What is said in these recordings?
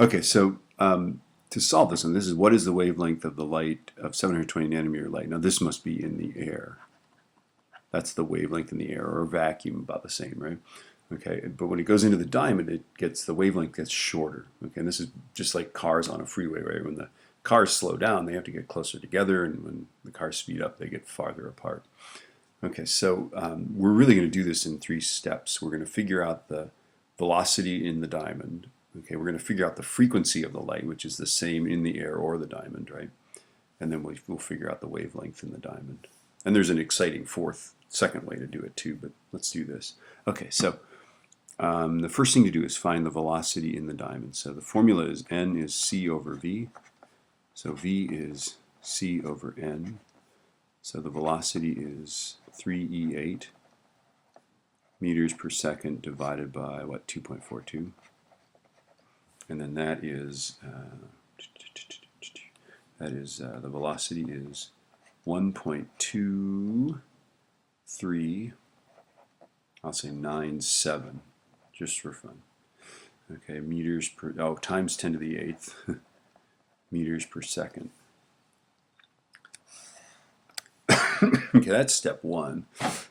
Okay, so to solve this one, this is what is the wavelength of the light of 720 nanometer light? Now this must be in the air. That's the wavelength in the air, or vacuum, about the same, right? Okay, but when it goes into the diamond, the wavelength gets shorter. Okay, and this is just like cars on a freeway, right? When the cars slow down, they have to get closer together, and when the cars speed up, they get farther apart. Okay, so we're really going to do this in 3 steps. We're going to figure out the velocity in the diamond. Okay, we're going to figure out the frequency of the light, which is the same in the air or the diamond, right? And then we'll figure out the wavelength in the diamond. And there's an exciting second way to do it too, but let's do this. Okay, so the first thing to do is find the velocity in the diamond. So the formula is N is C over V. So V is C over N. So the velocity is 3e8 meters per second divided by, what, 2.42? And then that is the velocity is 1.23, I'll say 97, just for fun. Okay, meters per, times 10 to the 8th meters per second. Okay, that's step 1.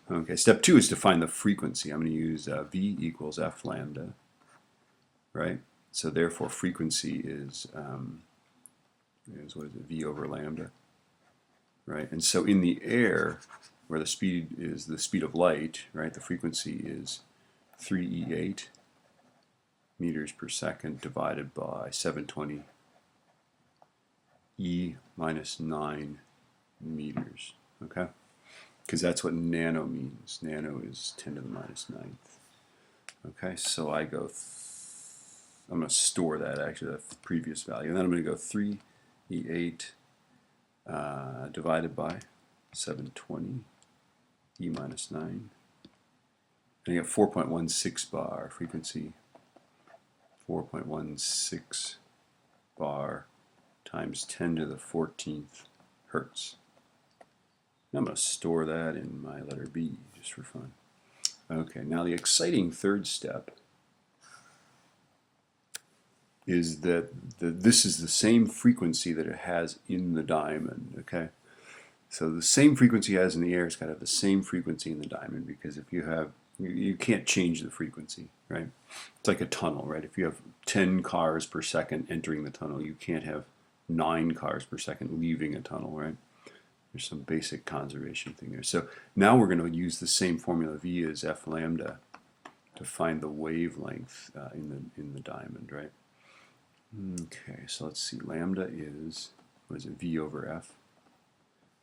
Okay, step 2 is to find the frequency. I'm going to use V equals F lambda, right? So therefore frequency is what is it, V over lambda, right? And so in the air, where the speed is the speed of light, right, the frequency is 3e8 meters per second divided by 720 e minus 9 meters, okay? Because that's what nano means. Nano is 10 to the minus 9th. Okay, so I go, I'm going to store that, actually, that previous value. And then I'm going to go 3e8 divided by 720 e minus 9. And you get 4.16 bar frequency. 4.16 bar times 10 to the 14th hertz. And I'm going to store that in my letter B, just for fun. Okay, now the exciting third step is that this is the same frequency that it has in the diamond, okay? So the same frequency it has in the air, it's got to have the same frequency in the diamond, because if you have, you can't change the frequency, right? It's like a tunnel, right? If you have 10 cars per second entering the tunnel, you can't have 9 cars per second leaving a tunnel, right? There's some basic conservation thing there. So now we're going to use the same formula, V is F lambda, to find the wavelength in the diamond, right? Okay, so let's see. Lambda is, what is it, V over F,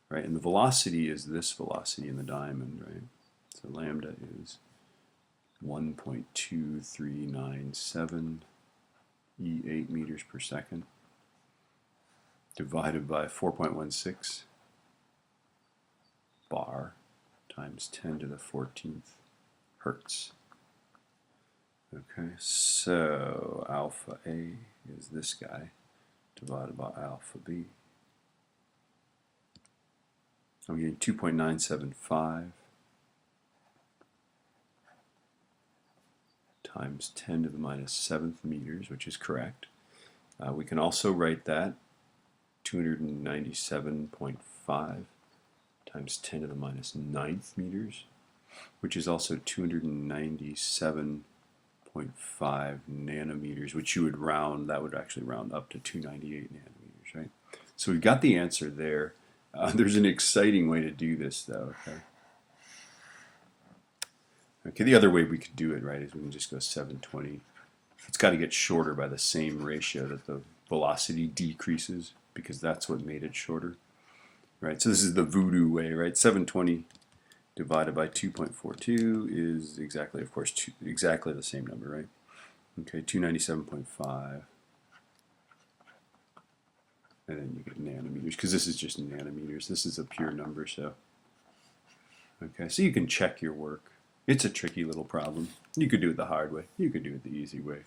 right? And the velocity is this velocity in the diamond, right? So lambda is 1.2397 e8 meters per second divided by 4.16 bar times 10 to the 14th hertz. Okay, so alpha A is this guy divided by alpha B. I'm getting 2.975 times 10 to the minus 7th meters, which is correct. We can also write that 297.5 times 10 to the minus 9th meters, which is also 297.5 nanometers, which you would round, that would actually round up to 298 nanometers, right? So we've got the answer there. There's an exciting way to do this, though, okay? Okay, the other way we could do it, right, is we can just go 720. It's got to get shorter by the same ratio that the velocity decreases, because that's what made it shorter, right? So this is the voodoo way, right? 720 divided by 2.42 is exactly, of course, exactly the same number, right? Okay, 297.5. And then you get nanometers, because this is just nanometers. This is a pure number, so. Okay, so you can check your work. It's a tricky little problem. You could do it the hard way. You could do it the easy way.